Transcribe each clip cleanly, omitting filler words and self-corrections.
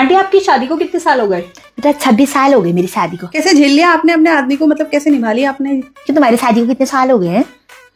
Aunty आपकी शादी को कितने साल हो गए? बेटा 26 साल हो गए मेरी शादी को। कैसे झेल लिया आपने अपने आदमी को, मतलब कैसे निभा लिया आपने? कि तुम्हारी शादी को कितने साल हो गए हैं?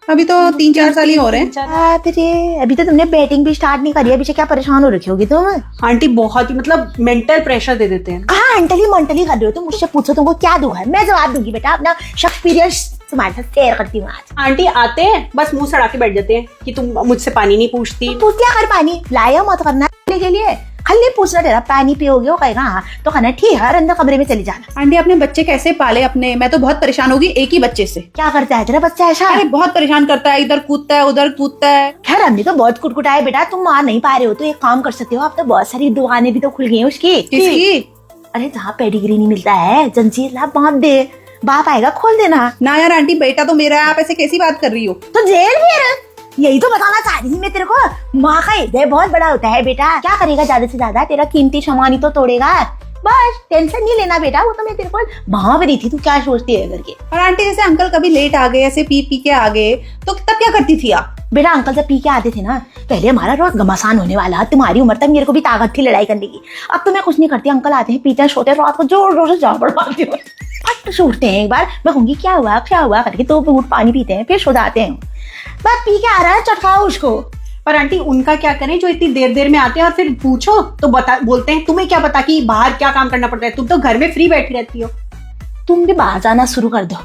अभी तो 3-4 साल ही हो रहे हैं। बाप रे, अभी तो तुमने बैटिंग भी स्टार्ट नहीं करी है, पीछे क्या परेशान हो रखी होगी तुम? आंटी बहुत ही मतलब मेंटल प्रेशर दे देते हैं। कहाँ अंटली मंटली कर रहे हो तुम? मुझसे पूछो तुमको क्या दुख है, मैं जवाब दूंगी बेटा। अपना एक्सपीरियंस तुम्हारे साथ शेयर करती हूँ आज। आंटी आते हैं बस मुंह सड़ा के बैठ जाते हैं कि तुम मुझसे पानी नहीं पूछती। पूछ लिया कर, पानी लाया मत करना के लिए, खाली पूछना तेरा पानी पियोगे, वो कहेगा हाँ तो खाना ठीक है, अंदर कमरे में चली जाना। आंटी आपने बच्चे कैसे पाले अपने? मैं तो बहुत परेशान होगी एक ही बच्चे से। क्या करता है तेरा बच्चा ऐसा? अरे बहुत परेशान करता है, इधर कूदता है उधर कूदता है। खैर हमने तो बहुत कुटकुटाया बेटा, तुम मार नहीं पा रहे हो तो एक काम कर सकते हो, अब तो बहुत सारी दुकानें भी तो खुल गई हैं उसकी। किसकी? अरे जहाँ पेडिग्री नहीं मिलता है, जंजीर ला बांध दे, बाप आएगा खोल देना। ना यार आंटी, बेटा तो मेरा है, आप ऐसे कैसी बात कर रही हो? तो जेल फिर, यही तो बताना चाह रही थी मैं तेरे को। माँ का हृदय बहुत बड़ा होता है बेटा, क्या करेगा ज्यादा से ज्यादा, तेरा कीमती सामान ही तो तोड़ेगा। बस टेंशन नहीं लेना बेटा, वो तो मैं तेरे को भाव रही थी, तू क्या सोचती है करके। और आंटी जैसे अंकल कभी लेट आ गए, ऐसे पी पी के आ गए, तो तब क्या करती थी आप? बेटा अंकल जब पी के आते थे ना, पहले हमारा रोज घमासान होने वाला, तुम्हारी उम्र तक मेरे को भी ताकत थी लड़ाई करने की। अब तो मैं कुछ नहीं करती, अंकल आते हैं पीते हैं सोते हैं, रात को जोर जोर से झापड़ मारती हूँ, फट से उठते हैं। एक बार मैं कहूंगी क्या हुआ करके, तो उठ पानी पीते हैं फिर सो जाते हैं। बस पी के आ रहा है, चटकाओ उसको। पर आंटी उनका क्या करें जो इतनी देर देर में आते हैं और फिर पूछो तो बोलते हैं तुम्हें क्या पता कि बाहर क्या काम करना पड़ता है, तुम तो घर में फ्री बैठी रहती हो। तुम भी बाहर जाना शुरू कर दो,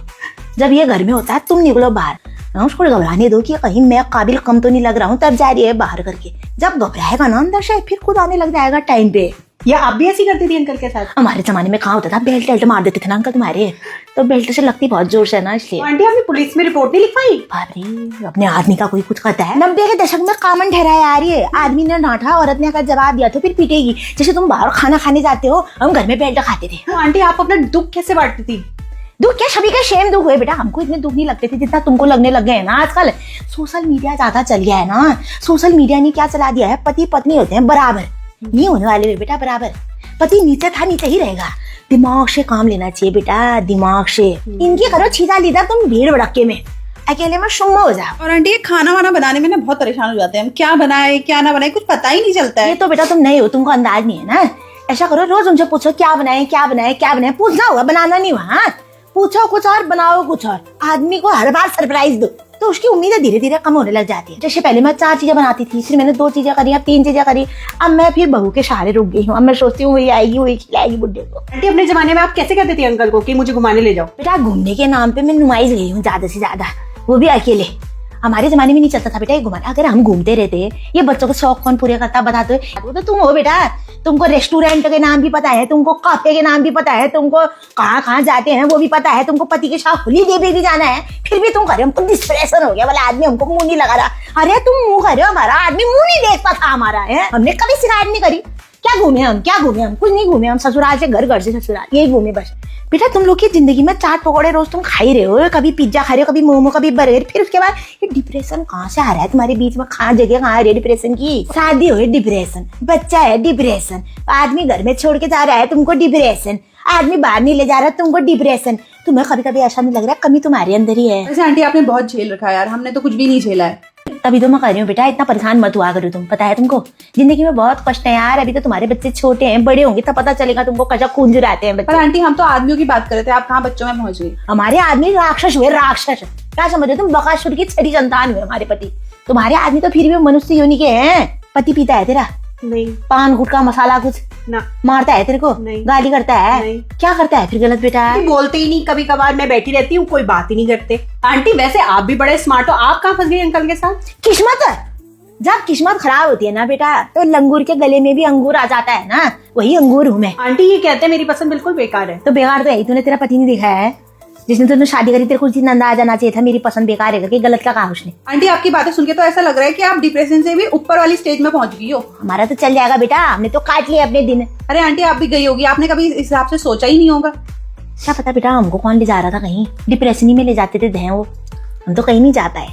जब ये घर में होता है तुम निकलो बाहर, उसको घबराने दो कि कहीं मैं काबिल कम तो नहीं लग रहा हूँ, तब जा रही है बाहर करके। जब घबराएगा ना अंदर से, फिर खुद आने लग जाएगा टाइम पे। या आप भी ऐसी करती थी अंकल के साथ? हमारे जमाने में कहाँ होता था, बेल्ट वेल्ट मार देते थे ना अंकल तुम्हारे, तो बेल्ट से लगती बहुत जोर से ना, इसलिए। आंटी आपने पुलिस में रिपोर्ट नहीं लिखवाई? अरे अपने आदमी का कोई कुछ कहता है? 90 के दशक में कॉमन ठहरा है यार ये, आदमी ने डांटा औरत ने अगर जवाब दिया तो फिर पीटेगी। जैसे तुम बाहर खाना खाने जाते हो, हम घर में बेल्ट खाते थे। तो आंटी आप अपना दुख कैसे बांटती थी? दुख क्या, सभी के सेम दुख हुए बेटा, हमको इतने दुख नहीं लगते थे जितना तुमको लगने लग गए हैं ना आजकल। सोशल मीडिया ज्यादा चल गया है ना, सोशल मीडिया ने क्या चला दिया है, पति पत्नी होते हैं बराबर, नहीं होने वाले बेटा बराबर। पति नीचे था नीचे ही रहेगा, दिमाग से काम लेना चाहिए बेटा, दिमाग से। इनकी करो छीदा लीदा तुम भीड़ भड़के में, अकेले में शुम्म हो जाओ। और आंटी ये खाना वाना बनाने में ना बहुत परेशान हो जाते हैं, हम क्या बनाए क्या ना बनाए कुछ पता ही नहीं चलता है। ये तो बेटा तुम नए हो, तुमको अंदाज नहीं है ना। ऐसा करो रोज उनसे पूछो क्या बनाए क्या बनाए क्या बनाए, पूछना होगा बनाना नहीं हुआ। पूछो कुछ और बनाओ कुछ और, आदमी को हर बार सरप्राइज दो तो उसकी उम्मीदें धीरे धीरे कम होने लग जाती है। जैसे पहले मैं 4 चीजें बनाती थी, फिर मैंने 2 चीजें करी, अब 3 चीजें करी, अब मैं फिर बहू के सहारे रुक गई हूँ। अब मैं सोचती हूँ वही आएगी वही खिलाएगी बुड्ढे को। आंटी अपने जमाने में आप कैसे कहते थे अंकल को कि मुझे घुमाने ले जाओ? बेटा घूमने के नाम पे मैं नुमाइश गई हूँ ज्यादा से ज्यादा, वो भी अकेले। हमारे जमाने में नहीं चलता था बेटा ये घुमाना, अगर हम घूमते रहते, ये बच्चों के शौक कौन पूरे करता बताते हो? वो तो तुम हो बेटा, तुमको रेस्टोरेंट के नाम भी पता है, तुमको काफे के नाम भी पता है, तुमको कहाँ कहाँ जाते हैं वो भी पता है, तुमको पति के साथ हॉलीडे पे भी जाना है, फिर भी तुम कर रहे हो। हमको डिस्प्रेशन हो गया वाला, आदमी हमको मुंह नहीं लगा रहा। अरे तुम मुंह कर रहे हो, हमारा आदमी मुंह नहीं देखता था हमारा है, हमने कभी शिकायत नहीं करी। क्या घूमे हम कुछ नहीं घूमे हम, ससुराल से घर, घर से ससुराल, यही घूमे बस। बेटा तुम लोग की जिंदगी में चाट पकौड़े रोज तुम खा ही रहे हो, कभी पिज्जा खा रहे हो, कभी मोमो, कभी बर्गर, फिर उसके बाद ये डिप्रेशन कहाँ से आ रहा है तुम्हारे बीच में? कहाँ जगह कहाँ आ रही है डिप्रेशन की? शादी हो डिप्रेशन, बच्चा है डिप्रेशन, आदमी घर में छोड़ के जा रहा है तुमको डिप्रेशन, आदमी बाहर नहीं ले जा रहा तुमको डिप्रेशन। तुम्हें कभी कभी ऐसा नहीं लग रहा कमी तुम्हारे अंदर ही है? वैसे आंटी आपने बहुत झेल रखा है यार, हमने तो कुछ भी नहीं झेला है। तभी तो मैं कह रही हूँ बेटा इतना परेशान मत हुआ करो तुम, पता है तुमको जिंदगी में बहुत कष्ट है यार। अभी तो तुम्हारे बच्चे छोटे हैं, बड़े होंगे तब पता चलेगा तुमको कैसा खून जुराते हैं पर बच्चे। आंटी हम तो आदमियों की बात कर रहे थे, आप कहाँ बच्चों में पहुंच गई? हमारे आदमी राक्षस हुए, राक्षस। क्या समझ रहे तुम? बकासुर की छठी संतान हुए हमारे पति। तुम्हारे आदमी तो फिर भी मनुष्य योनि के हैं। पति पीता है तेरा? नहीं। पान गुटखा मसाला कुछ ना। मारता है तेरे को? नहीं। गाली करता है? नहीं। क्या करता है फिर गलत बेटा? बोलते ही नहीं, कभी कभार मैं बैठी रहती हूँ, कोई बात ही नहीं करते। आंटी वैसे आप भी बड़े स्मार्ट हो, आप कहाँ फंस गई अंकल के साथ? किस्मत, जब किस्मत खराब होती है ना बेटा तो लंगूर के गले में भी अंगूर आ जाता है ना, वही अंगूर हूँ मैं। आंटी ये कहते हैं मेरी पसंद बिल्कुल बेकार है। तो बेकार तो है, तूने तेरा पति नहीं देखा है जिसने तुमने शादी करी, तेरे को उस दिन अंदाज आना चाहिए था मेरी पसंद बेकार है करके। गलत क्या कहा उसने? आंटी आपकी बातें सुन के तो ऐसा लग रहा है कि आप डिप्रेशन से भी ऊपर वाली स्टेज में पहुंच गई हो। हमारा तो चल जाएगा बेटा, हमने तो काट लिए अपने दिन। अरे आंटी आप भी गई होगी, आपने कभी इस हिसाब से सोचा ही नहीं होगा। क्या पता बेटा हमको कौन ले जा रहा था, कहीं डिप्रेशन ही में ले जाते थे वो, हम तो कहीं नहीं जा पाए।